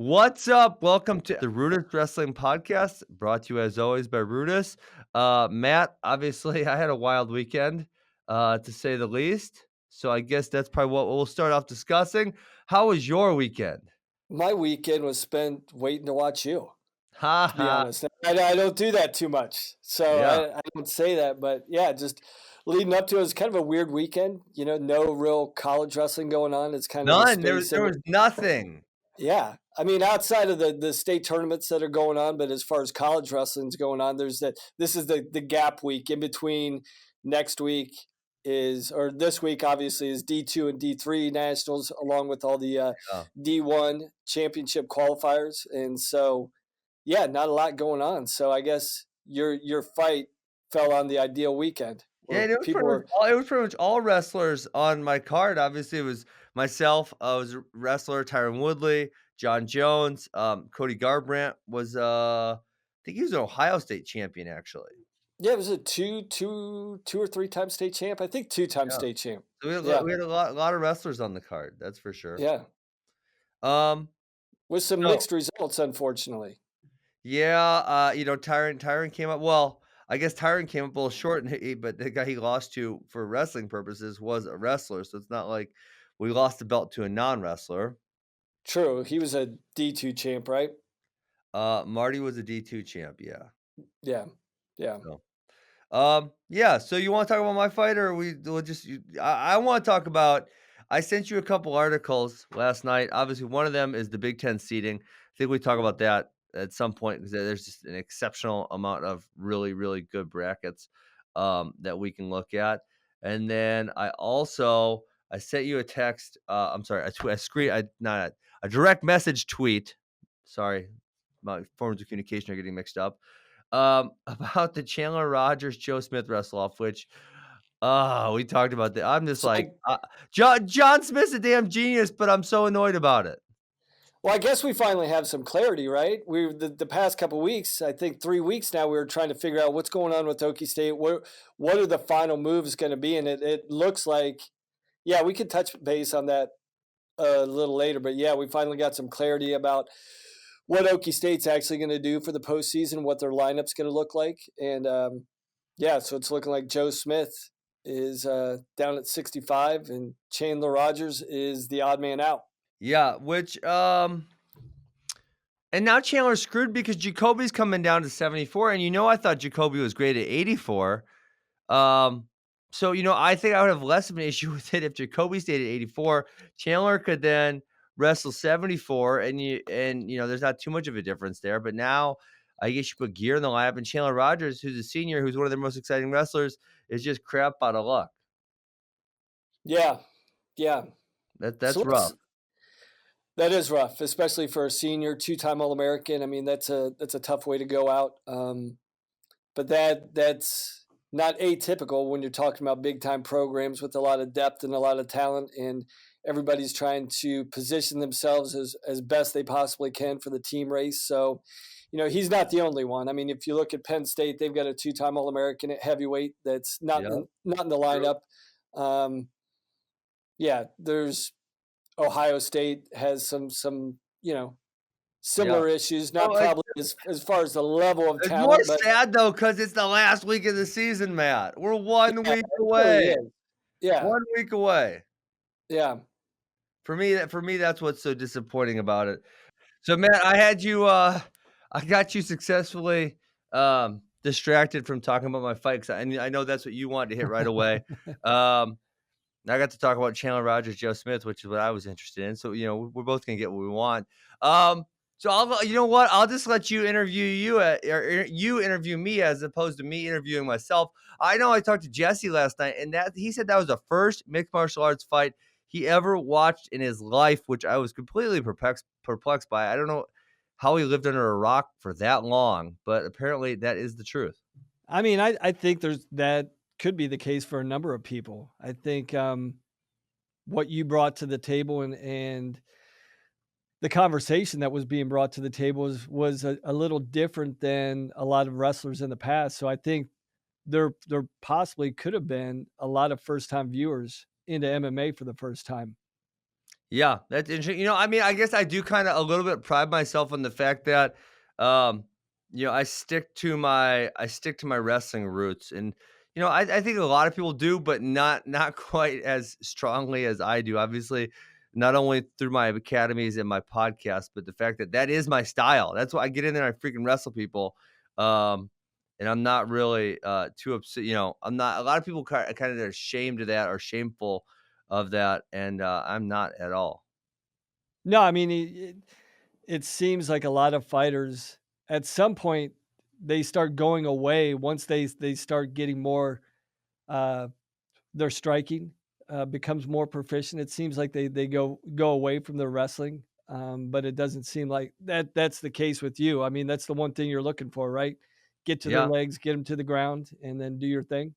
What's up? Welcome to the RUDIS Wrestling Podcast, brought to you as always by RUDIS. Matt, obviously, I had a wild weekend, to say the least. So I guess that's probably what we'll start off discussing. How was your weekend? My weekend was spent waiting to watch you, Ha to be ha. honest. I don't do that too much, so Yeah. I don't say that, but yeah, just leading up to it was kind of a weird weekend. No real college wrestling going on. It's kind of the None. There was, space there in. was nothing. Yeah, I mean, outside of the state tournaments that are going on, but as far as college wrestling's going on, there's that. This is the gap week in between. Next week or this week obviously is D2 and D3 nationals, along with all the Yeah. D1 championship qualifiers, and so yeah, not a lot going on. So I guess your fight fell on the ideal weekend Yeah, where it was people pretty much were. all, it was pretty much all wrestlers on my card. Obviously, it was myself. I was a wrestler, Tyron Woodley, John Jones, Cody Garbrandt was I think he was an Ohio State champion actually. Yeah, it was a two or three time state champ. I think two-time Yeah. state champ. So Yeah, we had a lot of wrestlers on the card, that's for sure. yeah. Um, With some so mixed results, unfortunately. yeah, Tyron came up well, I guess Tyron came up a little short, and but the guy he lost to for wrestling purposes was a wrestler, so it's not like we lost the belt to a non-wrestler. True, he was a D2 champ, right? Marty was a D2 champ, yeah. Yeah, yeah. So, yeah, so you wanna talk about my fight, or we'll just I wanna talk about I sent you a couple articles last night. Obviously, one of them is the Big Ten seeding. I think we talk about that at some point because there's just an exceptional amount of really, really good brackets, that we can look at. And then I sent you a text, I'm sorry, a screen I not a direct message tweet. Sorry, my forms of communication are getting mixed up. About the Chandler Rogers Joe Smith wrestle off, which we talked about that. I'm just So like, I John Smith's a damn genius, but I'm so annoyed about it. Well, I guess we finally have some clarity, right? The past couple weeks, I think 3 weeks now, we were trying to figure out what's going on with Okie State. What are the final moves going to be? And it looks like, yeah, we could touch base on that a little later, but yeah, we finally got some clarity about what Okie State's actually going to do for the postseason, what their lineup's going to look like, and yeah, so it's looking like Joe Smith is down at 65, and Chandler Rogers is the odd man out. Yeah, which and now Chandler's screwed because Jacoby's coming down to 74, and I thought Jacoby was great at 84. So I think I would have less of an issue with it if Jacoby stayed at 84. Chandler could then wrestle 74, and there's not too much of a difference there. But now I guess you put Gear in the lineup, and Chandler Rogers, who's a senior, who's one of their most exciting wrestlers, is just crap out of luck. Yeah, yeah. That's So rough. that is rough, especially for a senior, two-time All-American. I mean, that's a tough way to go out. But that's not atypical when you're talking about big-time programs with a lot of depth and a lot of talent, and everybody's trying to position themselves as best they possibly can for the team race. So, he's not the only one. I mean, if you look at Penn State, they've got a two-time All-American at heavyweight that's not Yeah, not in the true. lineup. Um, yeah, there's Ohio State has some Yeah. similar issues, not Oh, it's, probably as far as the level of it's more talent, but sad though because it's the last week of the season, Matt. We're one yeah, week it really away. is. Yeah, 1 week away. yeah. For me, that's what's so disappointing about it. So, Matt, I got you successfully, distracted from talking about my fight 'cause I know that's what you wanted to hit right away. Um, I got to talk about Chandler Rogers, Joe Smith, which is what I was interested in. So, we're both gonna get what we want. So you know what? I'll just let you interview or you interview me as opposed to me interviewing myself. I know I talked to Jesse last night, and that he said that was the first mixed martial arts fight he ever watched in his life, which I was completely perplexed by. I don't know how he lived under a rock for that long, but apparently that is the truth. I mean, I think that could be the case for a number of people. I think, what you brought to the table and the conversation that was being brought to the table was a little different than a lot of wrestlers in the past. So I think there possibly could have been a lot of first-time viewers into MMA for the first time. Yeah, that's interesting. I mean, I guess I do kind of a little bit pride myself on the fact that, um, I stick to my wrestling roots, and I think a lot of people do, but not quite as strongly as I do. Obviously, not only through my academies and my podcast, but the fact that that is my style. That's why I get in there and I freaking wrestle people. Um, and I'm not really too upset. I'm not. A lot of people kind of are ashamed of that or shameful of that, and I'm not at all. No, I mean, it seems like a lot of fighters at some point they start going away once they start getting more uh their striking becomes more proficient. It seems like they go away from their wrestling. But it doesn't seem like that's the case with you. I mean, that's the one thing you're looking for, right? Get to their Yeah, legs, get them to the ground, and then do your thing.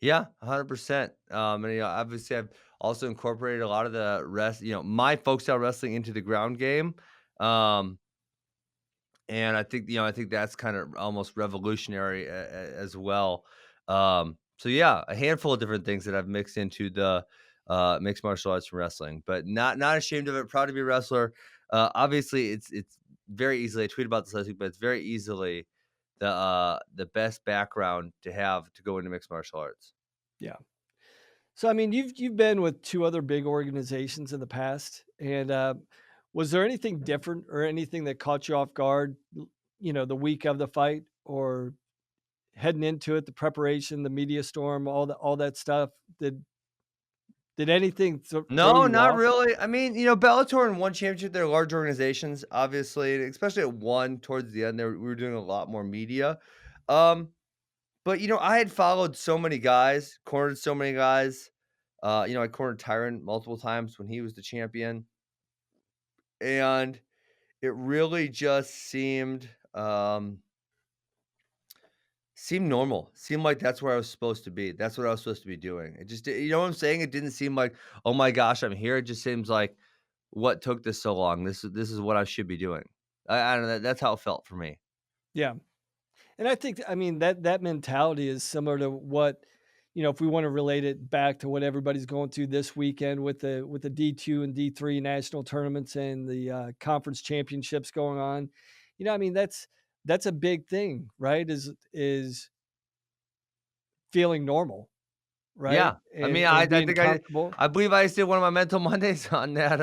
yeah, 100%. And obviously, I've also incorporated a lot of the my folk style wrestling into the ground game. Um, and I think that's kind of almost revolutionary as well. So yeah, a handful of different things that I've mixed into the mixed martial arts and wrestling, but not ashamed of it. Proud to be a wrestler. Obviously, it's very easily. I tweeted about this last week, but it's very easily the best background to have to go into mixed martial arts. Yeah. So I mean, you've been with two other big organizations in the past, and was there anything different or anything that caught you off guard? The week of the fight, or heading into it, the preparation, the media storm, all that stuff. Did anything throw No, you not off? really. I mean, Bellator and ONE Championship, they're large organizations, obviously, and especially at ONE towards the end there, we were doing a lot more media. Um, but I had followed so many guys, cornered so many guys. I cornered Tyron multiple times when he was the champion, and it really just seemed normal. Seemed like that's where I was supposed to be. That's what I was supposed to be doing. It just, you know what I'm saying? It didn't seem like, oh my gosh, I'm here. It just seems like, what took this so long? This is what I should be doing. I don't know. That's how it felt for me. Yeah. And I think, I mean, that mentality is similar to what, if we want to relate it back to what everybody's going through this weekend with the D2 and D3 national tournaments and the conference championships going on. I mean, that's a big thing, right? Is feeling normal, right? Yeah, I And mean, and I being think I comfortable. I believe I did one of my mental Mondays on that.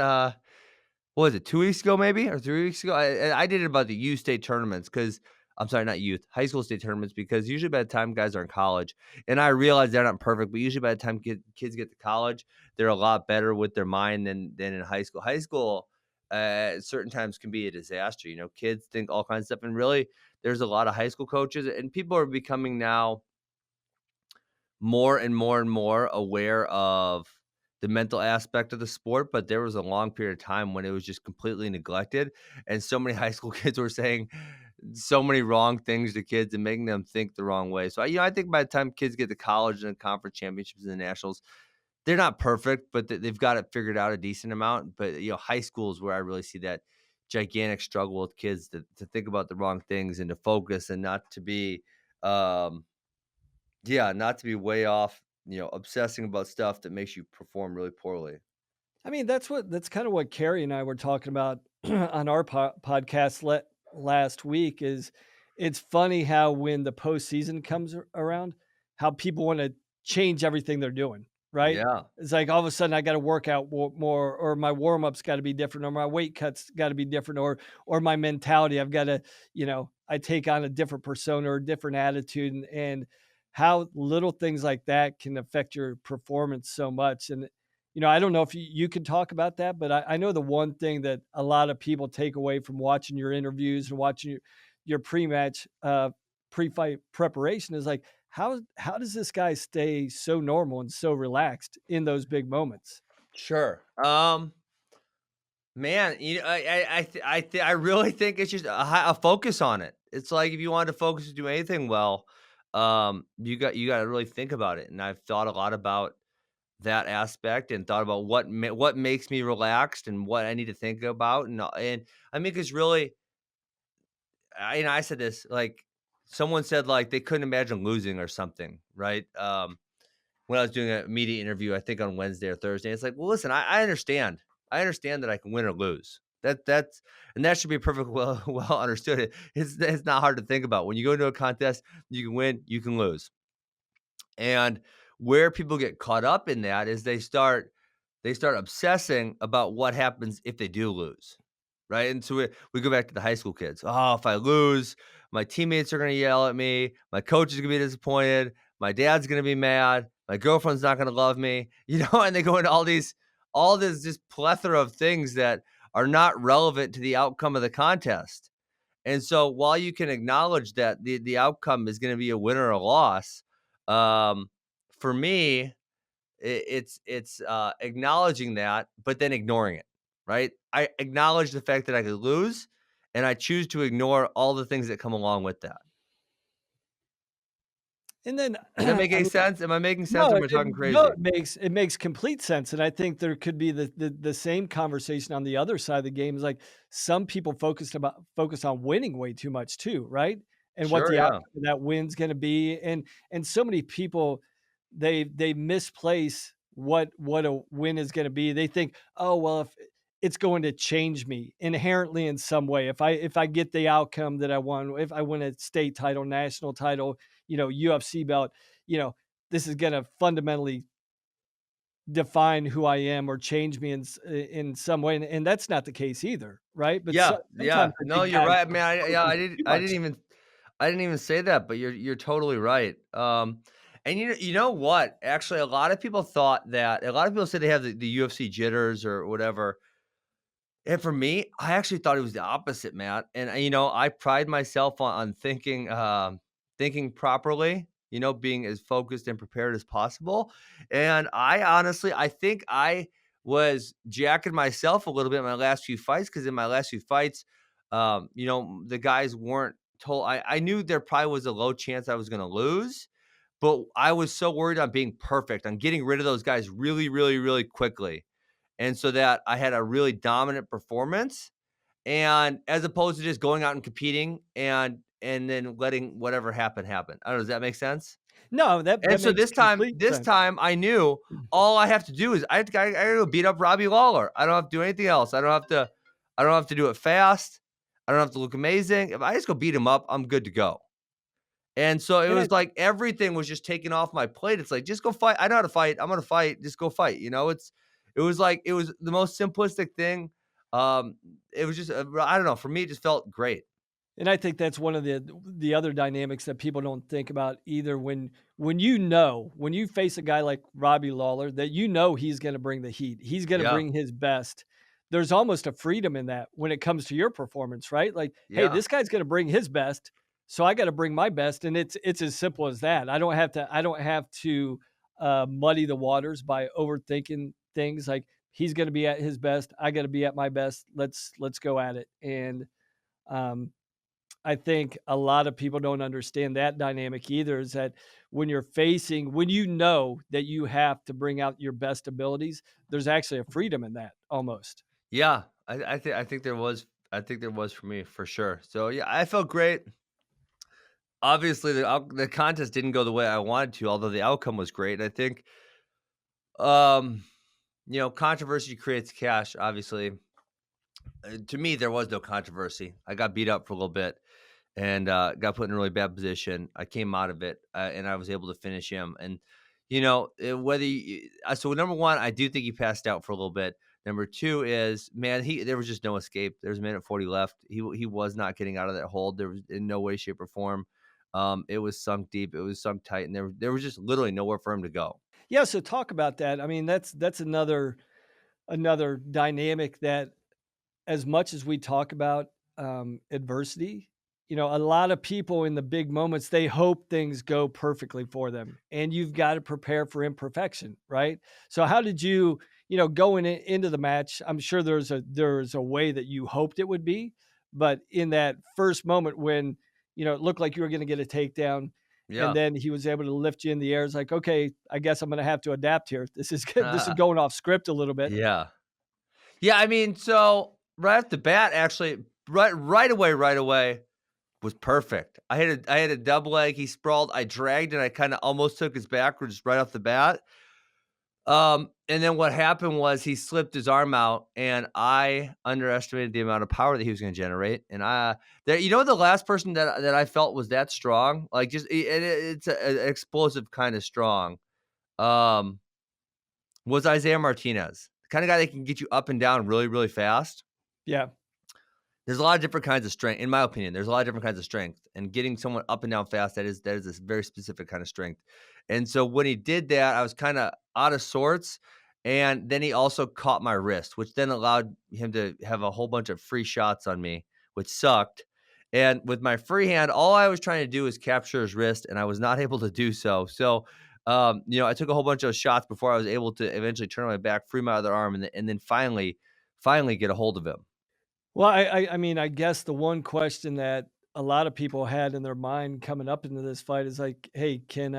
What was it, 2 weeks ago, maybe, or 3 weeks ago? I did it about the youth state tournaments because I'm sorry, not youth, high school state tournaments, because usually by the time guys are in college, and I realize they're not perfect, but usually by the time kids get to college, they're a lot better with their mind than in high school. High school, at certain times can be a disaster. Kids think all kinds of stuff, and really, there's a lot of high school coaches, and people are becoming now more and more and more aware of the mental aspect of the sport, but there was a long period of time when it was just completely neglected, and so many high school kids were saying so many wrong things to kids and making them think the wrong way. So, I think by the time kids get to college and conference championships and the nationals, they're not perfect, but they've got it figured out a decent amount. But, high school is where I really see that gigantic struggle with kids to think about the wrong things and to focus and not to be, um, yeah, not to be way off, obsessing about stuff that makes you perform really poorly. I mean, that's kind of what Carrie and I were talking about on our podcast last week. Is it's funny how when the postseason comes around, how people want to change everything they're doing. Right? Yeah. It's like all of a sudden I got to work out more, or my warm ups got to be different, or my weight cuts got to be different, or my mentality. I've got to, I take on a different persona or a different attitude, and how little things like that can affect your performance so much. And I don't know if you could talk about that, but I know the one thing that a lot of people take away from watching your interviews and watching your pre-match, pre-fight preparation is like, how does this guy stay so normal and so relaxed in those big moments? Sure. Man, I really think it's just a focus on it. It's like if you wanted to focus to do anything well, you got to really think about it. And I've thought a lot about that aspect and thought about what makes me relaxed and what I need to think about. And I mean, because really, I said this, like, someone said, like, they couldn't imagine losing or something, right? When I was doing a media interview, I think on Wednesday or Thursday, it's like, well, listen, I understand. I understand that I can win or lose. And that should be perfectly well understood. It's not hard to think about. When you go into a contest, you can win, you can lose. And where people get caught up in that is they start obsessing about what happens if they do lose, right? And so we go back to the high school kids. Oh, if I lose, my teammates are going to yell at me. My coach is going to be disappointed. My dad's going to be mad. My girlfriend's not going to love me, and they go into all this just plethora of things that are not relevant to the outcome of the contest. And so while you can acknowledge that the outcome is going to be a win or a loss, for me, it's acknowledging that, but then ignoring it, right? I acknowledge the fact that I could lose, and I choose to ignore all the things that come along with that. And then, Does that make I any mean, sense? Am I making sense, no, or am I talking no, crazy? it makes complete sense, and I think there could be the same conversation on the other side of the game. Is like some people focus on winning way too much too, right? And what Sure, the yeah. outcome of that win's going to be, and so many people they misplace what a win is going to be. They think, oh well, if it's going to change me inherently in some way, if I get the outcome that I want, if I win a state title, national title, UFC belt, you know this is going to fundamentally define who I am or change me in some way, and that's not the case either, right? But Yeah, yeah. sometimes I No, think you're guys right, man. focus too much. I didn't even say that, but you're totally right. And you know what? Actually, a lot of people say they have the UFC jitters or whatever. And for me, I actually thought it was the opposite, Matt. And I pride myself on thinking properly, being as focused and prepared as possible. And I think I was jacking myself a little bit in my last few fights, because in my last few fights, the guys weren't told. I knew there probably was a low chance I was going to lose, but I was so worried on being perfect, on getting rid of those guys really, really, really quickly, and so that I had a really dominant performance, and as opposed to just going out and competing and then letting whatever happen. I don't know, does that make sense? No, that And so makes complete this sense. time I knew all I have to do is I gotta go beat up Robbie Lawler. I don't have to do anything else. I don't have to do it fast. I don't have to look amazing. If I just go beat him up, I'm good to go. And so it And I was like everything was just taken off my plate. It's like, just go fight. I know how to fight. I'm gonna fight. Just go fight. It was like it was the most simplistic thing. It was just I don't know. For me, it just felt great. And I think that's one of the other dynamics that people don't think about either. When you face a guy like Robbie Lawler, that he's going to bring the heat, he's going to Yeah, bring his best. There's almost a freedom in that when it comes to your performance, right? Like, hey, yeah, this guy's going to bring his best, so I got to bring my best, and it's as simple as that. I don't have to muddy the waters by overthinking things. Like, he's going to be at his best, I got to be at my best. Let's go at it. And um, I think a lot of people don't understand that dynamic either, is that when you know that you have to bring out your best abilities, there's actually a freedom in that almost. yeah. I think there was for me for sure. So yeah, I felt great. Obviously, the contest didn't go the way I wanted to, although the outcome was great. I think, um, controversy creates cash. Obviously, to me, there was no controversy. I got beat up for a little bit and got put in a really bad position. I came out of it, and I was able to finish him. And so number one, I do think he passed out for a little bit. Number two is, man, there was just no escape. There's a minute 40 left. He was not getting out of that hold. There was in no way, shape, or form. It was sunk deep. It was sunk tight, and there was just literally nowhere for him to go. Yeah, so talk about that. I mean, that's another dynamic that, as much as we talk about adversity, a lot of people in the big moments, they hope things go perfectly for them, and you've got to prepare for imperfection, right? So how did you, going into the match? I'm sure there's a way that you hoped it would be, but in that first moment when it looked like you were going to get a takedown, and Yeah. then he was able to lift you in the air, it's like, okay, I guess I'm going to have to adapt here. This is this is going off script a little bit. Yeah. Yeah, I mean, so right off the bat, actually, right away was perfect. I had a double leg. He sprawled. I dragged and I kind of almost took his backwards right off the bat. And then what happened was he slipped his arm out, and I underestimated the amount of power that he was gonna generate, and the last person that I felt was that strong, like, just it's a explosive kinda strong, um, was Isaiah Martinez, the kinda guy that can get you up and down really, really fast. Yeah. There's a lot of different kinds of strength, in my opinion. There's a lot of different kinds of strength, and getting someone up and down fast, that is a very specific kind of strength. And so when he did that, I was kind of out of sorts, and then he also caught my wrist, which then allowed him to have a whole bunch of free shots on me, which sucked. And with my free hand, all I was trying to do was capture his wrist, and I was not able to do so. So, I took a whole bunch of shots before I was able to eventually turn my back, free my other arm, and then finally get a hold of him. Well, I mean, I guess the one question that a lot of people had in their mind coming up into this fight is like, "Hey, can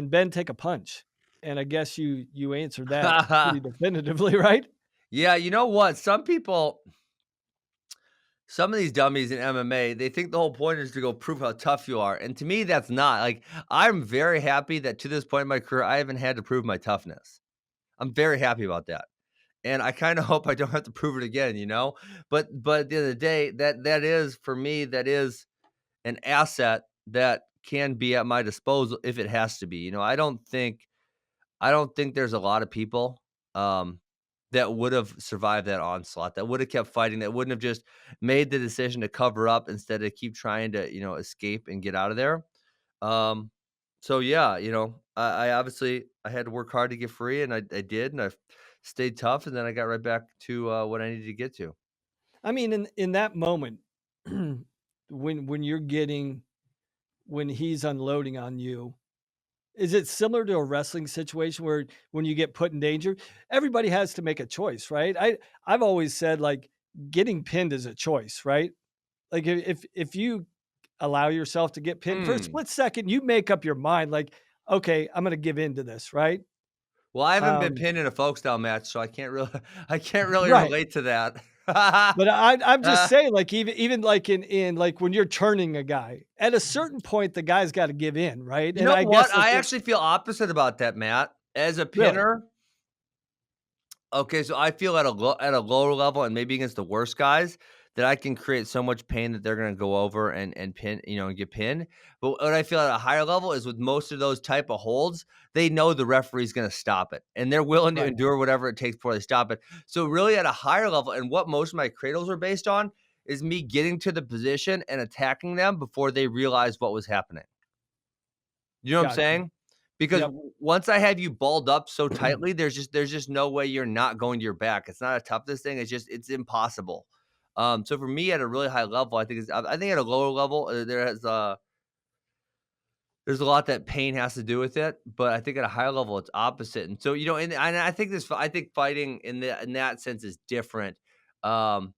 Ben take a punch?" And I guess you answered that pretty definitively, right? Yeah, you know what? Some of these dummies in MMA, they think the whole point is to go prove how tough you are. And to me, that's not. Like, I'm very happy that to this point in my career, I haven't had to prove my toughness. I'm very happy about that. And I kind of hope I don't have to prove it again. But at the end of the day, that is for me, that is an asset that can be at my disposal if it has to be. I don't think there's a lot of people, that would have survived that onslaught, that would have kept fighting, that wouldn't have just made the decision to cover up instead of keep trying to, escape and get out of there. Um, so yeah, I obviously I had to work hard to get free, and I did, and I stayed tough, and then I got right back to what I needed to get to. I mean, in that moment, when you're getting when he's unloading on you, is it similar to a wrestling situation where when you get put in danger, everybody has to make a choice, right? I've always said like getting pinned is a choice, right? Like if you allow yourself to get pinned for a Hmm. split second, you make up your mind like, okay, I'm gonna give in to this, right? Well, I haven't been Um, pinned in a folk style match, so I can't really I can't really right. relate to that. But I'm just Uh, saying, like, even like in like when you're turning a guy, at a certain point, the guy's got to give in, right? you And know I guess what? that's I what actually feel opposite about that, Matt. As a really, pinner, okay, so I feel at a lower level and maybe against the worst guys that I can create so much pain that they're gonna go over and pin, and get pinned. But what I feel at a higher level is with most of those type of holds, they know the referee's gonna stop it, and they're willing to right? endure whatever it takes before they stop it. So really at a higher level, and what most of my cradles are based on is me getting to the position and attacking them before they realize what was happening. You know what I'm Gotcha. saying? Because Yep. once I have you balled up so tightly, there's just no way you're not going to your back. It's not a toughness thing. It's impossible. So for me at a really high level, I think at a lower level, there's a lot that pain has to do with it, but I think at a higher level, it's opposite. And so, and I think fighting in that sense is different. Um,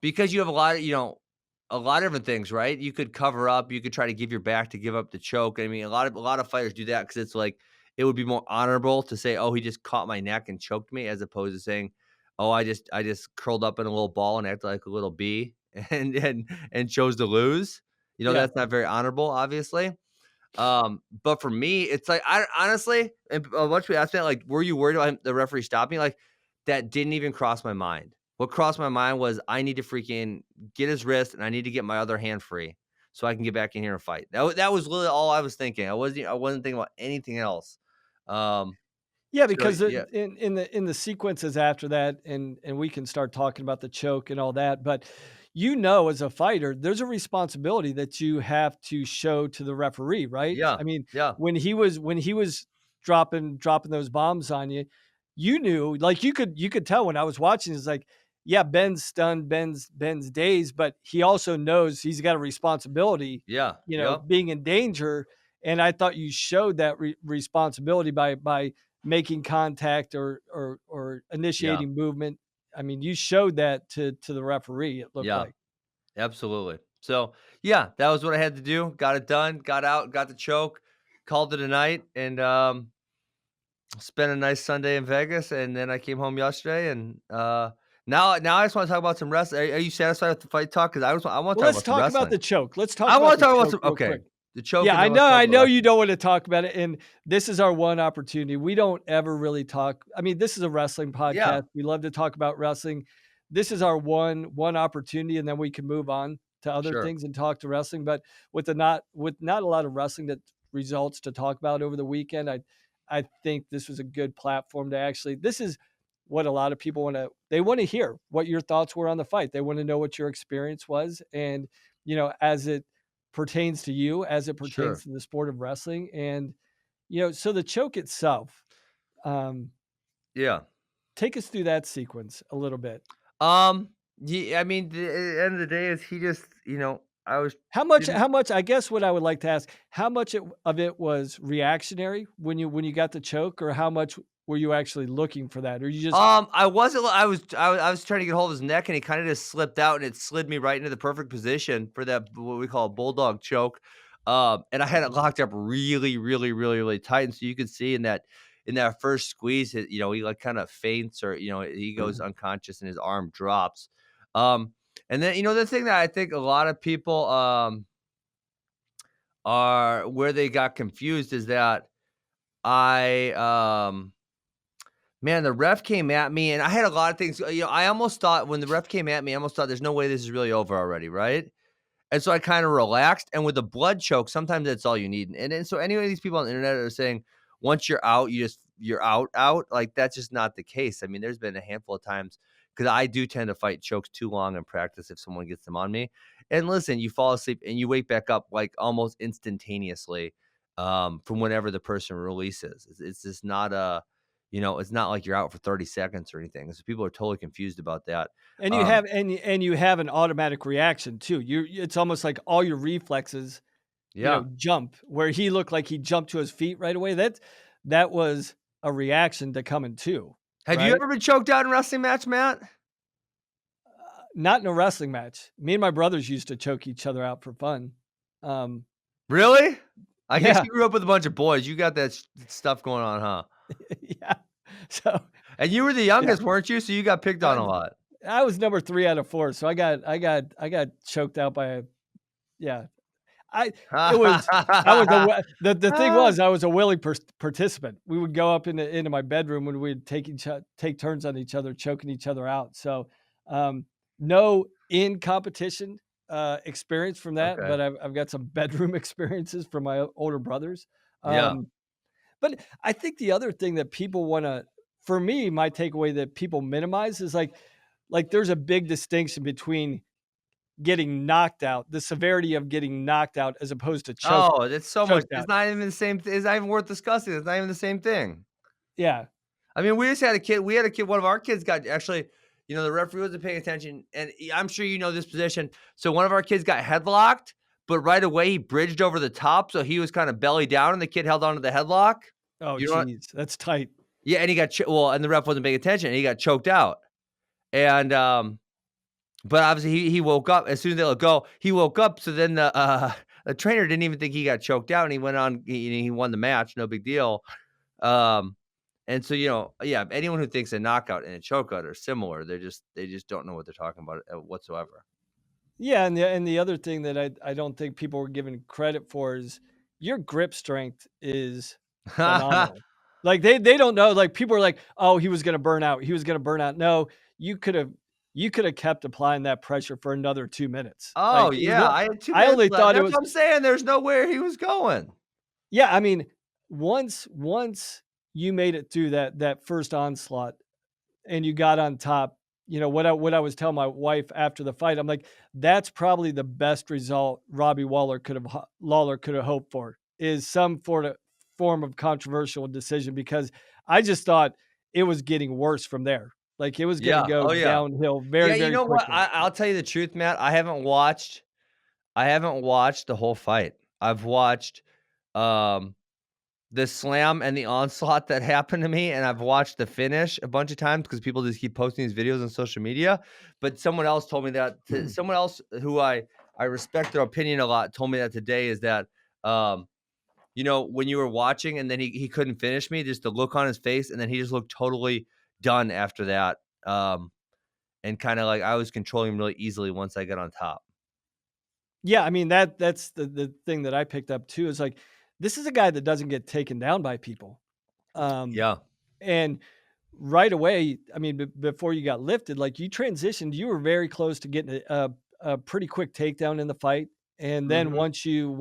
because you have a lot of different things, right? You could cover up, you could try to give your back to give up the choke. I mean, a lot of fighters do that because it's like it would be more honorable to say, "Oh, he just caught my neck and choked me," as opposed to saying, "Oh, I just curled up in a little ball and acted like a little bee and chose to lose." Yeah. That's not very honorable, obviously. But for me, it's like I honestly, and once we asked that, like, were you worried about the referee stopping? Like, that didn't even cross my mind. What crossed my mind was I need to freaking get his wrist, and I need to get my other hand free so I can get back in here and fight. That was literally all I was thinking. I wasn't thinking about anything else. Um, Yeah, so because yeah, in the sequences after that, and we can start talking about the choke and all that, but you know, as a fighter, there's a responsibility that you have to show to the referee, right? yeah, I mean, yeah, when he was dropping those bombs on you, you knew, like you could tell when I was watching, it's like, yeah, Ben's stunned, Ben's dazed, but he also knows he's got a responsibility, yeah, yep, being in danger. And I thought you showed that responsibility by making contact or yeah, initiating movement. I mean, you showed that to the referee, it looked yeah. like. Absolutely. So, yeah, that was what I had to do. Got it done, got out, got the choke, called it a night, and spent a nice Sunday in Vegas. And then I came home yesterday, and now I just want to talk about some wrestling. Are you satisfied with the fight talk? Because I want to Well, talk let's about some talk about wrestling. the choke. Let's talk I about want to the talk about choke some. real Okay, quick. The choke. Yeah, And then let's talk I about know you wrestling. don't want to talk about it, and this is our one opportunity. We don't ever really talk. I mean, this is a wrestling Yeah, podcast. We love to talk about wrestling. This is our one opportunity, and then we can move on to other sure, things and talk to wrestling. But with not a lot of wrestling that results to talk about over the weekend, I think this was a good platform to actually. This is what a lot of people they want to hear what your thoughts were on the fight. They want to know what your experience was, and as it pertains to you, as it pertains sure. to the sport of wrestling. And so the choke itself, um Yeah. take us through that sequence a little bit. Um, yeah, I mean, at the end of the day is he just, I was didn't How much, I guess what I would like to ask, how much of it was reactionary when you got the choke, or how much were you actually looking for that, or you just I wasn't I was trying to get hold of his neck and he kind of just slipped out and it slid me right into the perfect position for that what we call a bulldog choke. And I had it locked up really, really, really, really tight. And so you could see in that first squeeze, he like kind of faints or he goes unconscious and his arm drops. And then the thing that I think a lot of people are where they got confused is that I man, the ref came at me, and I had a lot of things. I almost thought when the ref came at me, I almost thought there's no way this is really over already, right? And so I kind of relaxed. And with the blood choke, sometimes that's all you need. And so anyway, these people on the internet are saying once you're out, you're out. Like that's just not the case. I mean, there's been a handful of times because I do tend to fight chokes too long in practice if someone gets them on me. And listen, you fall asleep and you wake back up like almost instantaneously from whenever the person releases. It's just not it's not like you're out for 30 seconds or anything. So people are totally confused about that. and you Um, have and you have an automatic reaction too. It's almost like all your reflexes, yeah. jump, where he looked like he jumped to his feet right away. That was a reaction to coming to, Have you right? ever been choked out in a wrestling match, Matt? Not in a wrestling match. Me and my brothers used to choke each other out for fun. Um, Really? I guess yeah, you grew up with a bunch of boys. You got that stuff going on, huh? yeah. So, And you were the yeah, youngest, weren't you? So you got picked on I a lot. I was number 3 out of 4, so I got choked out by a yeah. I it was I was a wi the thing Ah, was I was a willing participant. We would go up into my bedroom when we'd take turns on each other, choking each other out. So, um, no in competition, experience from that, okay. but I've got some bedroom experiences from my older brothers. Yeah. Um, but I think the other thing that people wanna for me, my takeaway that people minimize is like there's a big distinction between getting knocked out, the severity of getting knocked out as opposed to Oh, that's so much. choked It's out. not even the same. It's not even worth discussing. It's not even the same thing. Yeah. I mean, we just had a kid. We had a kid. One of our kids got actually. The referee wasn't paying attention, and I'm sure you know this position. So one of our kids got headlocked, but right away he bridged over the top, so he was kind of belly down, and the kid held onto the headlock. Oh, You know what? geez, that's tight. Yeah, and he got and the ref wasn't paying attention, and he got choked out. And but obviously he woke up as soon as they let go. He woke up, so then the trainer didn't even think he got choked out, and he went on. He won the match, no big deal. Um, and so yeah, anyone who thinks a knockout and a chokeout are similar, they just don't know what they're talking about whatsoever. Yeah, and the other thing that I don't think people were given credit for is your grip strength is phenomenal. Like they don't know. Like people are like, oh, he was gonna burn out. He was gonna burn out. No, you could have kept applying that pressure for another 2 minutes. Oh Like it was yeah, I had 2 minutes I only left. thought it That's was what I'm saying. There's nowhere he was going. yeah, I mean, once you made it through that first onslaught and you got on top, what I was telling my wife after the fight, I'm like, that's probably the best result Robbie Lawler could have hoped for is some form of controversial decision because I just thought it was getting worse from there. Like it was going to Yeah. go Oh yeah. downhill Yeah. very, You very know what? quickly. I'll tell you the truth, Matt. I haven't watched the whole fight. I've watched um the slam and the onslaught that happened to me, and I've watched the finish a bunch of times because people just keep posting these videos on social media. But someone else told me someone else who I respect their opinion a lot told me that today is that when you were watching and then he couldn't finish me, just the look on his face, and then he just looked totally done after that. And kind of like I was controlling him really easily once I got on top. Yeah, I mean, that's the thing that I picked up too is like, this is a guy that doesn't get taken down by people. Um, Yeah. and right away, I mean, before you got lifted, like you transitioned, you were very close to getting a pretty quick takedown in the fight. And then Mhm.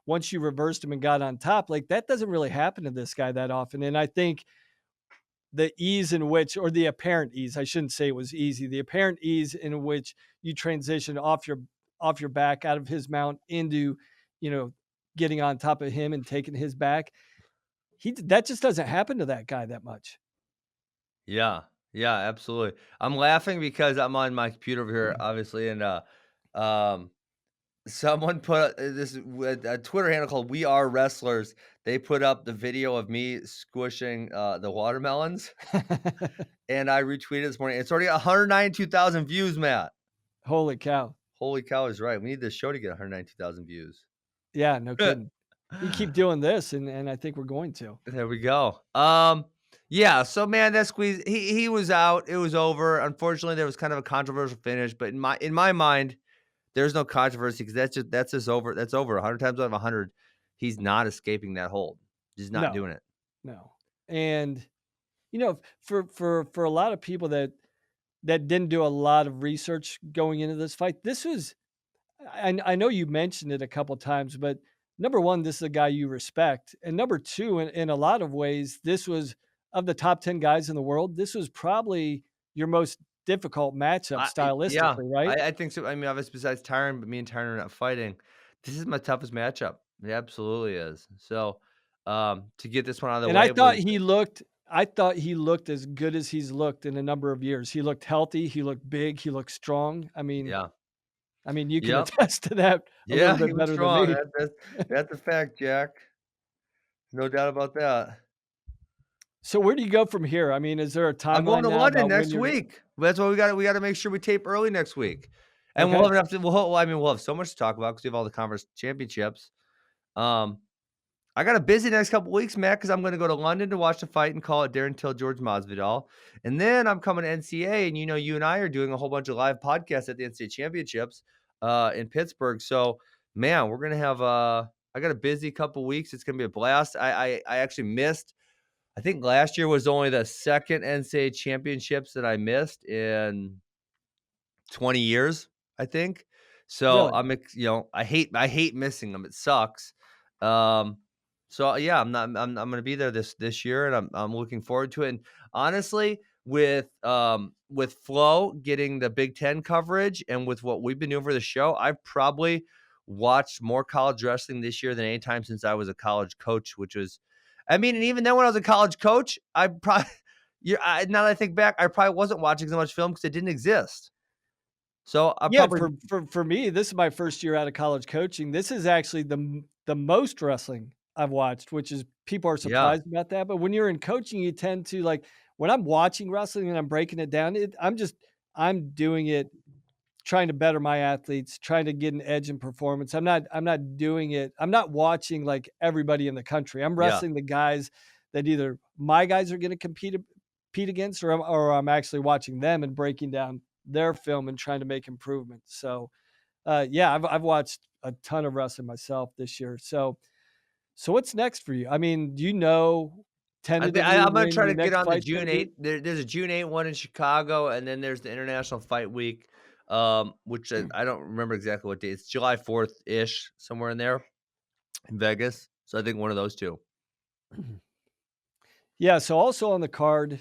once you reversed him and got on top, like that doesn't really happen to this guy that often. And I think the ease in which, or the apparent ease, I shouldn't say it was easy, the apparent ease in which you transition off your back out of his mount into, you know, getting on top of him and taking his back. That just doesn't happen to that guy that much. Yeah. Yeah, absolutely. I'm laughing because I'm on my computer over here, obviously, and, um, someone put this with a Twitter handle called We Are Wrestlers. They put up the video of me squishing, the watermelons, and I retweeted this morning. It's already 192,000 views, Matt. Holy cow. Holy cow is right. We need this show to get 192,000 views. Yeah, no kidding. You keep doing this and I think we're going to. There we go. Yeah, so man, that squeeze, he was out. It was over. Unfortunately, there was kind of a controversial finish, but in my mind, there's no controversy because that's just over. That's over 100 times out of 100. He's not escaping that hold. He's not No, doing it. no. And you know, for a lot of people that didn't do a lot of research going into this fight, this was I know you mentioned it a couple times, but number one, this is a guy you respect, and number two, in a lot of ways, this was of the top 10 guys in the world. This was probably your most difficult matchup Yeah, stylistically, right? I think so. I mean, obviously, besides Tyron, but me and Tyron are not fighting. This is my toughest matchup. It absolutely is. So, to get this one out of the And way was I thought he looked as good as he's looked in a number of years. He looked healthy, he looked big, he looked strong. yeah, I mean, you can yep, attest to that a little yeah. He bit was better than strong. me. That's a fact, Jack. No doubt about that. So where do you go from here? I mean, is there a I'm going timeline to now London about when next you're week. That's why we gotta make sure we tape early next week, and we'll okay? have enough to. Well, I mean, we'll have so much to talk about because we have all the conference championships. Um, I got a busy next couple weeks, Matt, because I'm gonna go to London to watch the fight and call it Darren Till George Masvidal, and then I'm coming to NCA, and you and I are doing a whole bunch of live podcasts at the NCAA championships, in Pittsburgh. So, man, we're gonna have I got a busy couple weeks. It's gonna be a blast. I actually missed. I think last year was only the second NCAA championships that I missed in 20 years, I think. So Really? I hate missing them. It sucks. Um, so yeah, I'm gonna be there this year, and I'm looking forward to it. And honestly, with Flo getting the Big Ten coverage and with what we've been doing for the show, I've probably watched more college wrestling this year than any time since I was a college coach, which was I mean, and even then when I was a college coach, I probably now that I think back, I probably wasn't watching so much film because it didn't exist. So I Yeah, probably for me, this is my first year out of college coaching. This is actually the most wrestling I've watched, which is people are yeah, surprised about that. But when you're in coaching, you tend to like when I'm watching wrestling and I'm breaking it down, I'm doing it trying to better my athletes, trying to get an edge in performance. I'm not doing it. I'm not watching like everybody in the country. I'm yeah. wrestling the guys that either my guys are going to compete against, or I'm actually watching them and breaking down their film and trying to make improvements. So, yeah, I've watched a ton of wrestling myself this year. So what's next for you? I mean, do you know tentatively I'm gonna when try your to get next on the fight's going June to be? 8th. There's a June 8th one in Chicago, and then there's the International Fight Week, which I don't remember exactly what date. It's July 4th ish, somewhere in there in Vegas. So I think one of those two. Yeah. So also on the card,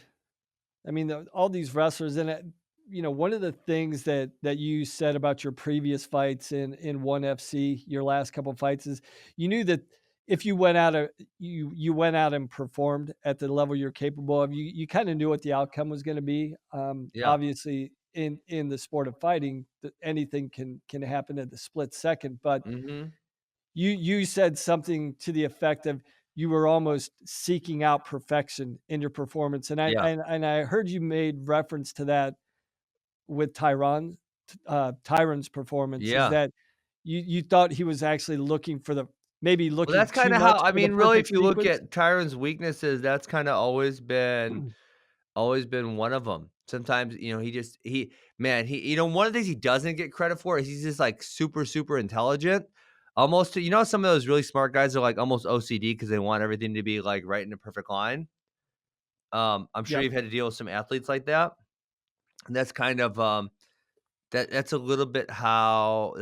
I mean, all these wrestlers, and one of the things that you said about your previous fights in ONE FC, your last couple of fights, is you knew that if you went out, you went out and performed at the level you're capable of, you kind of knew what the outcome was going to be. Yeah. Obviously, in the sport of fighting, anything can happen at the split second, but Mhm. you said something to the effect of you were almost seeking out perfection in your performance, and Yeah. I heard you made reference to that with Tyron's performance, is Yeah. that you thought he was actually looking for the maybe Well, looking that's too kinda how much I for the mean, really, perfect if you look sequence? at Tyron's weaknesses, that's kinda always been Always been one of them. Sometimes, man, one of the things he doesn't get credit for is he's just, like, super, super intelligent. Almost some of those really smart guys are, like, almost OCD because they want everything to be, like, right in a perfect line. I'm sure Yep. you've had to deal with some athletes like that, and that's kind of, that's a little bit how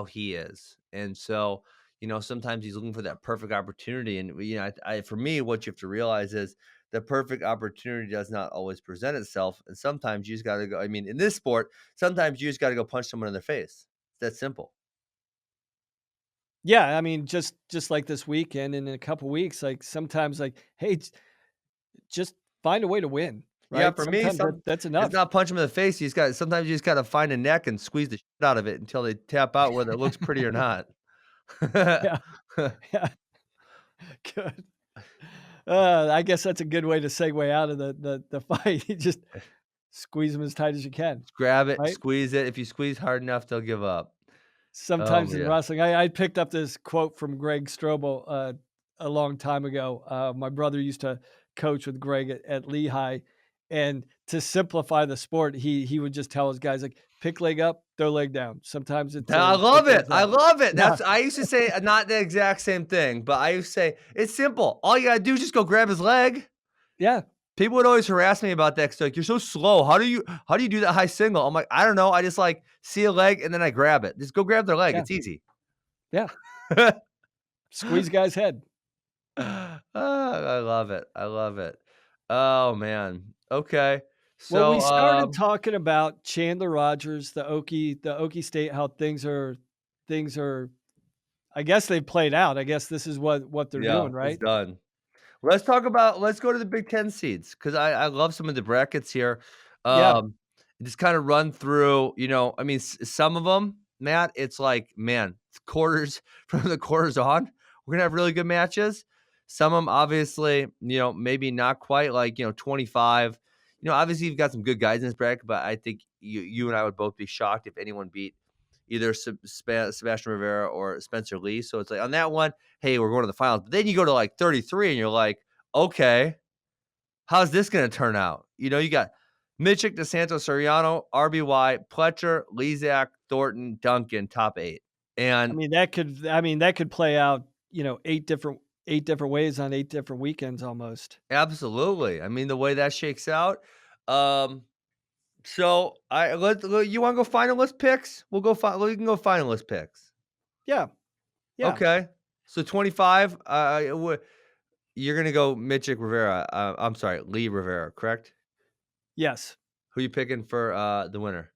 he is, and so, sometimes he's looking for that perfect opportunity, and, for me, what you have to realize is the perfect opportunity does not always present itself, and sometimes you just gotta go in this sport, sometimes you just gotta go punch someone in their face. It's that simple. Yeah, I mean, just like this weekend and in a couple weeks, like, sometimes, like, hey, just find a way to win, Yeah, right? for me, Sometimes that's it's enough. not punch them in the face, sometimes you just gotta find a neck and squeeze the shit out of it until they tap out, whether it looks pretty or not. Yeah, yeah, good. I guess that's a good way to segue out of the fight. You just squeeze them as tight as you can, Grab it, right? squeeze it. If you squeeze hard enough, they'll give up. Sometimes in Yeah. wrestling, I picked up this quote from Greg Strobel, a long time ago. My brother used to coach with Greg at Lehigh, and to simplify the sport, he would just tell his guys, like, "Pick leg up, throw leg down." Sometimes it's I as love simple it. as I that. love it. Yeah, I used to say not the exact same thing, but I used to say, "It's simple. All you gotta do is just go grab his leg." yeah, People would always harass me about that 'cause they're like, "You're so slow. How do you do that high single?" I'm like, "I don't know. I just, like, see a leg and then I grab it. Just go grab their leg. yeah, It's easy." yeah. Squeeze guy's head. I love it. I love it. Oh, man. Okay. Well, we So, started talking about Chandler Rogers, the Okie State, how things are I guess they played out. I guess this is what they're yeah, doing, it's right? done. Let's go to the Big Ten seeds because I love some of the brackets here. Yeah. Um, just kind of run through, some of them, Matt, it's like, man, quarters from the quarters on, we're gonna have really good matches. Some of them, obviously, maybe not quite like, 25. Obviously, you've got some good guys in this bracket, but I think you and I would both be shocked if anyone beat either Sebastian Rivera or Spencer Lee. So it's like on that one, hey, we're going to the finals. But then you go to like 33 and you're like, okay, how's this going to turn out? You got Michik, DeSanto, Soriano, RBY, Pletcher, Lezak, Thornton, Duncan, top 8. And that could play out, 8 different ways on 8 different weekends almost. absolutely, the way that shakes out. Um, so you want to go finalist picks? We can go finalist picks. Yeah. Yeah. Okay. So 25. You're gonna go Michik Rivera. I'm sorry, Lee Rivera, correct? Yes. Who you picking for the winner?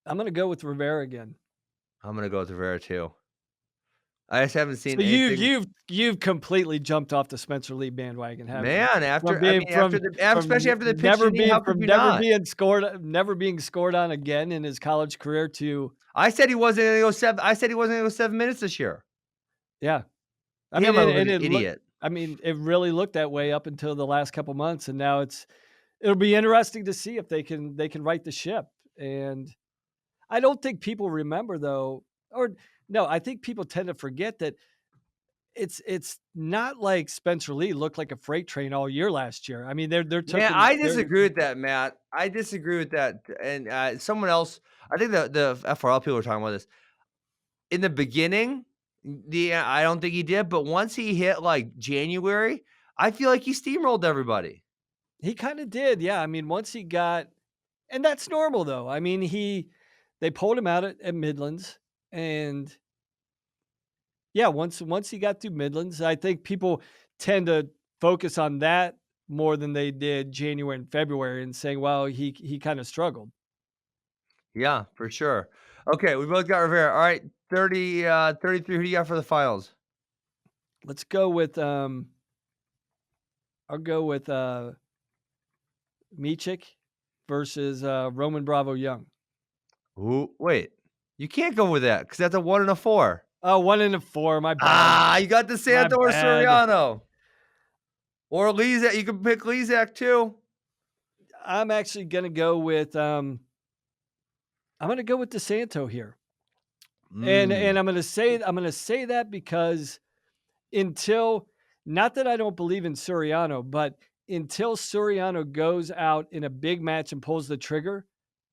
I'm gonna go with Rivera again. I'm gonna go with Rivera too. I just haven't So seen you've anything. you've you've completely jumped off the Spencer Lee bandwagon, haven't you? Man, From after being from especially from after the pitch never to me, being how could from you not? never being scored on again in his college career to I said he wasn't gonna go 7 minutes this year. yeah. I mean, Damn, I and look like and an it looked idiot. I mean, it really looked that way up until the last couple months, and now it'll be interesting to see if they can right the ship, and I don't think people remember though, or no, I think people tend to forget that it's not like Spencer Lee looked like a freight train all year last year. I mean, they're Man, taking I they're disagree with that, Matt. I disagree with that. And someone else, I think the FRL people were talking about this in the beginning. Yeah, I don't think he did, but once he hit like January, I feel like he steamrolled everybody. he kind of did, yeah. I mean, once he got, and that's normal though. I mean, they pulled him out at Midlands, and yeah, once he got through Midlands, I think people tend to focus on that more than they did January and February and saying, well, he kind of struggled. Yeah, for sure. Okay, we both got Rivera. All right, 30, 33. Who do you got for the finals? Let's go with I'll go with Michik versus Roman Bravo Young. Ooh, wait, you can't go with that because that's a 1 and a 4. Oh, 1 and a 4. My bad. You got the My Santo or bad. Soriano or Lezak. You can pick Lezak too. I'm actually gonna go with I'm gonna go with DeSanto here. And Mm. I'm gonna say that because until not that I don't believe in Soriano, but until Suriano goes out in a big match and pulls the trigger,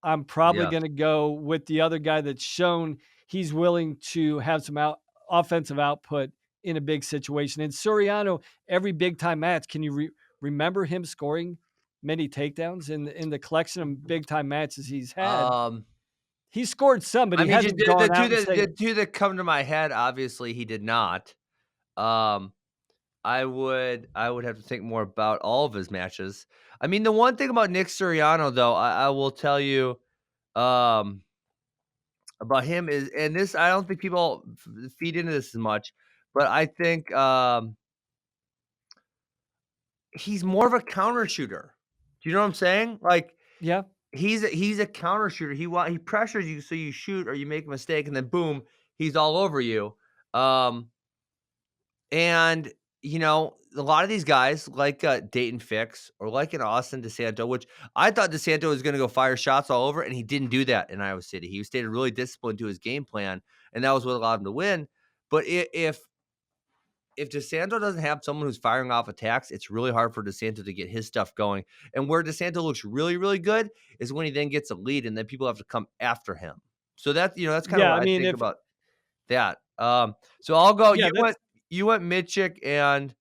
I'm probably Yeah. going to go with the other guy that's shown he's willing to have some offensive output in a big situation. And Suriano, every big time match, can you remember him scoring many takedowns in the collection of big time matches he's had? He scored some, but I he mean, just hasn't gone out and the said, two that come to my head, obviously, he did not. I would have to think more about all of his matches. I mean, the one thing about Nick Suriano, though, I will tell you, about him is, and this, I don't think people feed into this as much, but I think, he's more of a counter shooter. Do you know what I'm saying? Like, yeah, he's a counter shooter. He pressures you so you shoot or you make a mistake, and then boom, he's all over you. And a lot of these guys like Dayton Fix or like an Austin DeSanto, which I thought DeSanto was going to go fire shots all over, and he didn't do that in Iowa City. He stayed really disciplined to his game plan, and that was what allowed him to win. But if DeSanto doesn't have someone who's firing off attacks, it's really hard for DeSanto to get his stuff going. And where DeSanto looks really, really good is when he then gets a lead, and then people have to come after him. So that's kind of yeah. what I I mean, think if about that. So I'll go. yeah, that's You went Mitchik and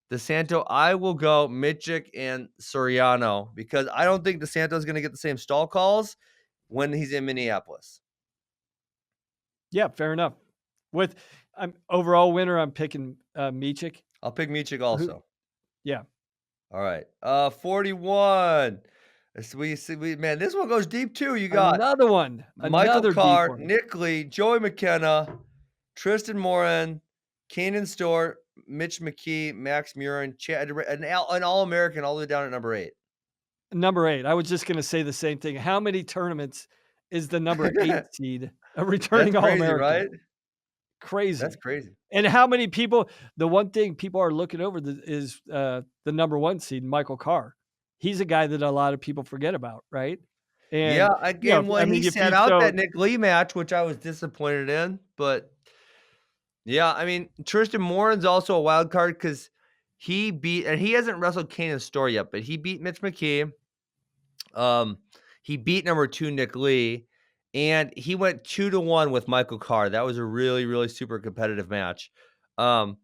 DeSanto. I will go Mitchik and Suriano because I don't think DeSanto is going to get the same stall calls when he's in Minneapolis. yeah, fair enough. With overall winner, I'm picking Michik. I'll pick Mitchik also. Yeah. All right. 41. Man, this one goes deep too. You got Another one. Michael Another deep Carr, one. Nick Lee, Joey McKenna, Tristan Moran, Kanan Stewart, Mitch McKee, Max Murin, an All-American all the way down at number 8. Number 8. I was just going to say the same thing. How many tournaments is the number 8 seed a returning That's crazy, All-American? right? Crazy. That's crazy. And how many people, the one thing people are looking over is the number 1 seed, Michael Carr. He's a guy that a lot of people forget about, right? And Yeah, again, he if sat out that Nick Lee match, which I was disappointed in, but yeah, I mean, Tristan Moran's also a wild card because he hasn't wrestled Kanan Store yet, but he beat Mitch McKee. He beat number 2 Nick Lee, and he went 2-1 with Michael Carr. That was a really, really super competitive match. So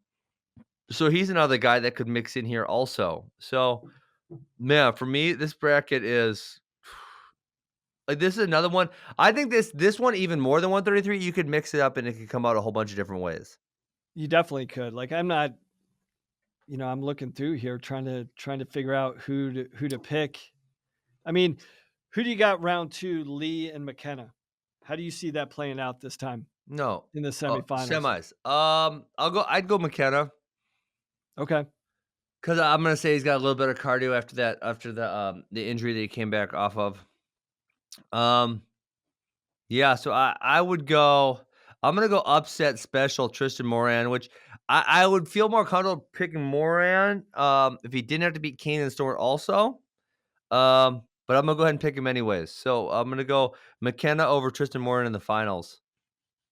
he's another guy that could mix in here also. So, man, for me, this bracket is like, this is another one. I think this one, even more than 133, you could mix it up and it could come out a whole bunch of different ways. You definitely could. Like, I'm not, I'm looking through here trying to figure out who to pick. I mean, who do you got round 2, Lee and McKenna? How do you see that playing out this time? No. In the semifinals. Semis. I'd go McKenna. Okay. Because I'm gonna say he's got a little bit of cardio after the injury that he came back off of. Yeah, so I would go. I'm gonna go upset special Tristan Moran, which I would feel more comfortable picking Moran if he didn't have to beat Kanan Stewart also. But I'm gonna go ahead and pick him anyways. So I'm gonna go McKenna over Tristan Moran in the finals.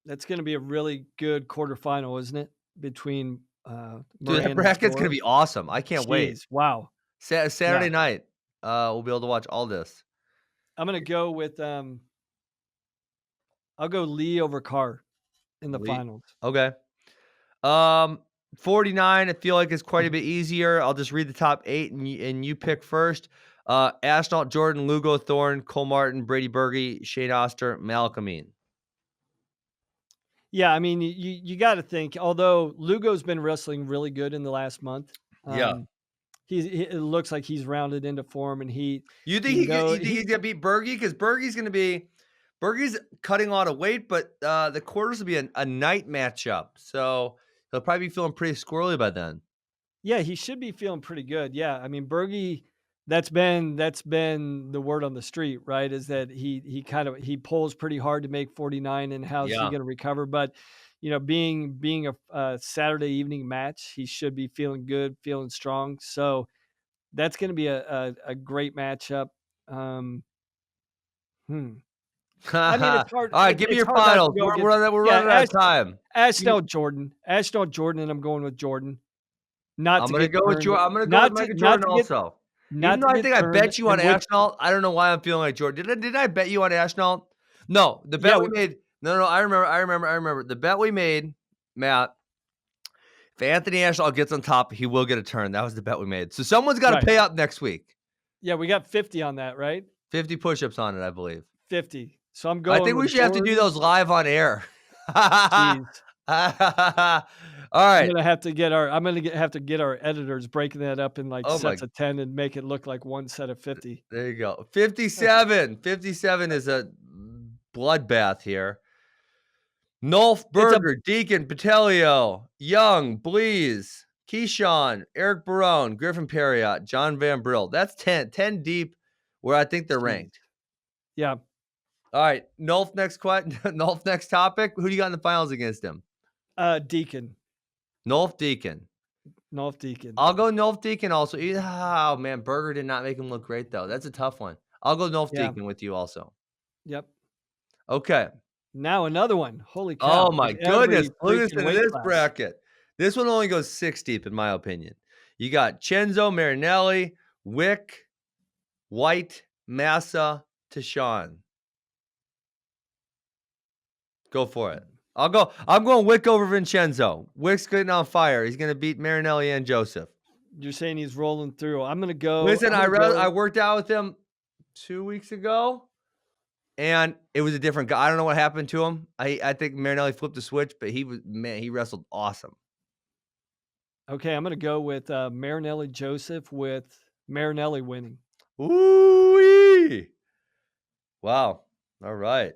That's gonna be a really good quarterfinal, isn't it? Between Dude, that bracket's gonna be awesome. I can't wait. Wow. Saturday night, we'll be able to watch all this. I'm gonna go with I'll go Lee over Carr in the finals. Okay. 49, I feel like it's quite a bit easier. I'll just read the top 8 and you pick first. Ashnault, Jordan, Lugo, Thorne, Cole Martin, Brady Berge, Shane Oster, Malcolmine. Yeah, I mean, you got to think, although Lugo's been wrestling really good in the last month. It looks like he's rounded into form, and you think he's gonna beat Berge? Because Berge's cutting a lot of weight, but the quarters will be a night matchup, so he'll probably be feeling pretty squirrely by then. Yeah, he should be feeling pretty good. Yeah, I mean, Berge, that's been the word on the street, right? Is that he pulls pretty hard to make 49, and how's he going to recover? But being a Saturday evening match, he should be feeling good, feeling strong. So that's going to be a great matchup. I mean, it's hard. All right, give me your finals. We're running out of time. Ashnault Jordan, and I'm going with Jordan. I'm going to go with Jordan also. Even not though to I get think I turned, bet you on and which Ashnault. I don't know why I'm feeling like Jordan. Did I bet you on Ashnault? No, the bet yeah, we made. No. I remember. The bet we made, Matt. If Anthony Ashnault gets on top, he will get a turn. That was the bet we made. So someone's got to right. pay up next week. Yeah, we got 50 on that, right? 50 push-ups on it, I believe. 50. So I'm I going think we with should have to do Jordan. those live on air. Jeez. All I'm right. gonna have to get our editors breaking that up in like Oh my. sets of 10 and make it look like one set of 50. There you go. 57. 57 is a bloodbath here. Nolf, It's a Berger, Deacon, Patelio, Young, Blees, Keyshawn, Eric Barone, Griffin Perriott, John Van Brill. That's 10. 10 deep where I think they're Jeez. ranked. Yeah. All right. Nolf next Nolf next topic. Who do you got in the finals against him? Deacon. Nolf Deacon. Nolf Deacon. I'll go Nolf Deacon also. Oh man, Berger did not make him look great though. That's a tough one. I'll go Nolf Yeah. Deacon with you also. Yep. Okay. Now another one. Holy Oh cow. my In every goodness. Listen freaking to weight this class. bracket. This one only goes 6 deep, in my opinion. You got Chenzo, Marinelli, Wick, White, Massa, Tashawn. Go for it. I'm going Wick over Vincenzo. Wick's getting on fire. He's gonna beat Marinelli and Joseph. You're saying he's rolling through. I'm gonna go. Listen, I'm gonna I go. worked out with him 2 weeks ago, and it was a different guy. I don't know what happened to him. I think Marinelli flipped the switch, but he wrestled awesome. Okay, I'm gonna go with Marinelli Joseph with Marinelli winning. Ooh-wee. Wow. All right.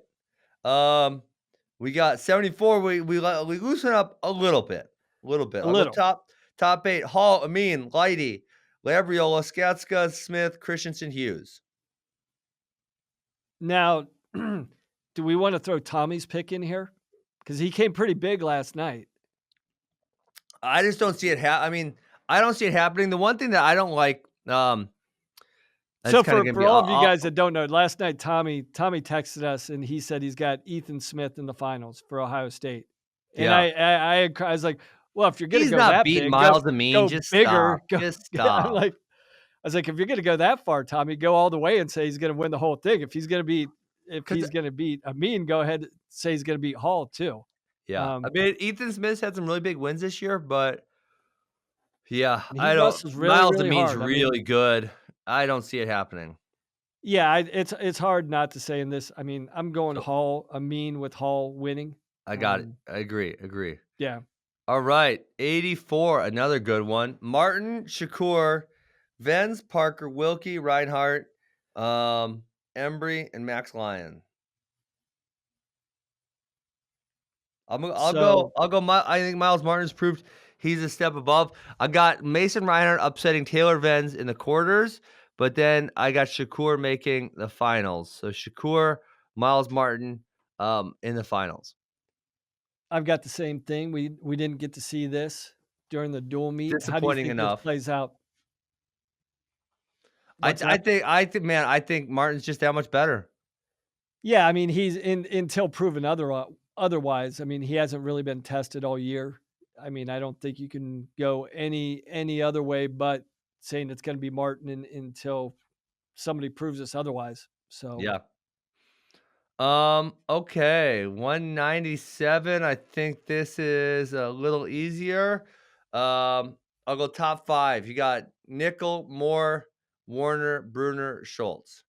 We got 74. We loosen up a little bit. A I'll little. go top 8. Hall, Amin, Lighty, Labriola, Skatska, Smith, Christensen, Hughes. Now, do we want to throw Tommy's pick in here? Because he came pretty big last night. I just don't see it. I mean, I don't see it happening. The one thing that I don't like, So for all of you guys that don't know, last night Tommy texted us and he said he's got Ethan Smith in the finals for Ohio State. And yeah, I was like, well, if you're gonna he's go not that beating big, Miles Amin. go Just bigger. stop. Just stop. I was like, if you're gonna go that far, Tommy, go all the way and say he's gonna win the whole thing. If he's gonna beat Amin, go ahead and say he's gonna beat Hall too. Yeah, I mean, Ethan Smith had some really big wins this year, but yeah, He wrestles really, Miles really Amin's hard. really good. I don't see it happening. Yeah, it's hard not to say in this. I mean, I'm going Hall, Amin with Hall winning. I got it. I agree. Yeah. All right, 84, another good one. Martin, Shakur, Venz, Parker, Wilkie, Reinhardt, Embry, and Max Lyon. I'll go. I think Miles Martin's proved he's a step above. I got Mason Reinhardt upsetting Taylor Venz in the quarters, but then I got Shakur making the finals. So Shakur, Miles Martin, in the finals. I've got the same thing. We didn't get to see this during the dual meet. How do you Disappointing think enough. this plays out? I think Martin's just that much better. Yeah, I mean, he's until proven otherwise. I mean, he hasn't really been tested all year. I mean, I don't think you can go any other way but saying it's going to be Martin until somebody proves us otherwise. So Yeah. Okay, 197. I think this is a little easier. I'll go top 5. You got Nickel, Moore, Warner, Bruner, Schultz.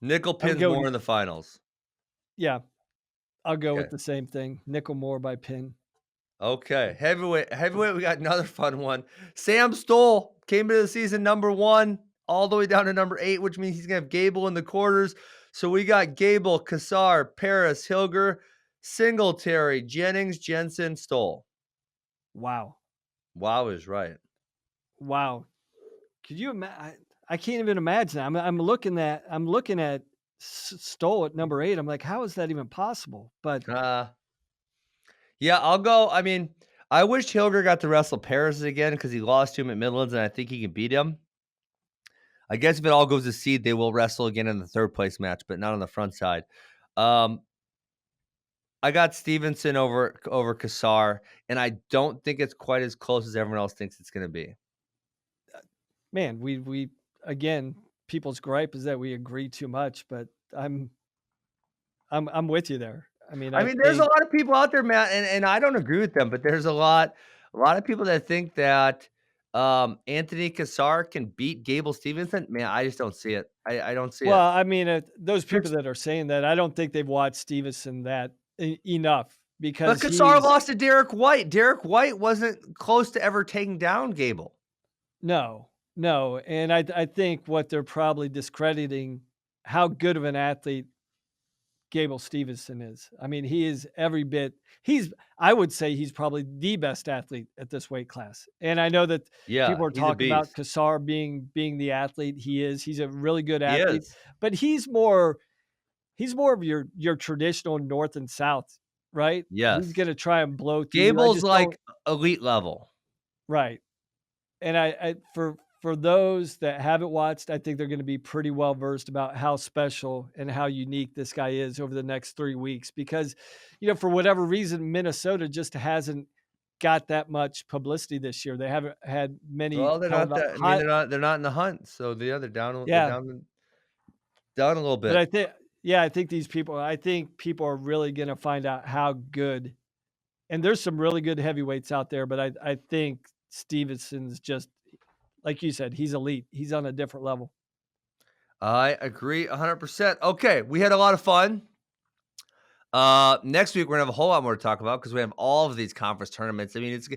Nickel pins Moore in the finals. Yeah, I'll go with the same thing. Nickel Moore by pin. Okay, heavyweight. We got another fun one. Sam Stoll came into the season number 1, all the way down to number 8, which means he's gonna have Gable in the quarters. So we got Gable, Kassar, Paris, Hilger, Singletary, Jennings, Jensen, Stoll. Wow. Wow is right. Wow. Could you imagine? I can't even imagine. I'm looking at Stoll at number 8. I'm like, how is that even possible? But yeah, I'll go. I mean, I wish Hilger got to wrestle Paris again because he lost to him at Midlands, and I think he can beat him. I guess if it all goes to seed, they will wrestle again in the 3rd place match, but not on the front side. I got Stevenson over Kassar, and I don't think it's quite as close as everyone else thinks it's going to be. man, we again, people's gripe is that we agree too much, but I'm with you there. I mean, I I mean, there's a think lot of people out there, Matt, and I don't agree with them, but there's a lot of people that think that Anthony Cassar can beat Gable Stevenson. Man, I just don't see it. I don't see well, it. I mean, those people Cats- that are saying that, I don't think they've watched Stevenson that enough But because Cassar he's lost to Derek White. Derek White wasn't close to ever taking down Gable. no, no, and I think what they're probably discrediting how good of an athlete Gable Stevenson is. I mean, he is every bit. I would say he's probably the best athlete at this weight class. And I know that Yeah, people are he's a talking about beast. Kassar being the athlete he is. He's a really good He athlete, is. but he's more of your traditional North and South, right? He's Yes. going to try and blow through you. I Gable's just don't. like elite level. Right. And for those that haven't watched, I think they're going to be pretty well versed about how special and how unique this guy is over the next 3 weeks because, for whatever reason, Minnesota just hasn't got that much publicity this year. They haven't had many Well, they're not televised that. I mean, high. they're not in the hunt. So they're down. They're Yeah, down a little but bit. I think people are really going to find out how good. And there's some really good heavyweights out there, but I think Stevenson's just like you said, he's elite. He's on a different level. I agree 100%. Okay, we had a lot of fun. Next week we're gonna have a whole lot more to talk about because we have all of these conference tournaments. I mean, it's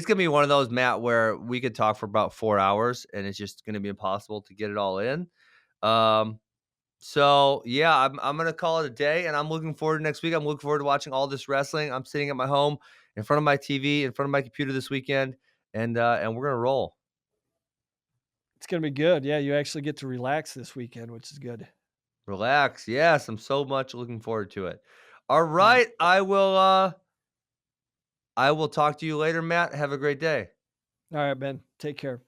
gonna be one of those, Matt, where we could talk for about 4 hours, and it's just gonna be impossible to get it all in. Um, so yeah, I'm gonna call it a day, and I'm looking forward to next week. I'm looking forward to watching all this wrestling. I'm sitting at my home in front of my TV, in front of my computer this weekend, and we're gonna roll. It's gonna be good. Yeah, you actually get to relax this weekend, which is good. Relax. Yes, I'm so much looking forward to it. All Yeah. right, I will talk to you later, Matt. Have a great day. All right, Ben. Take care.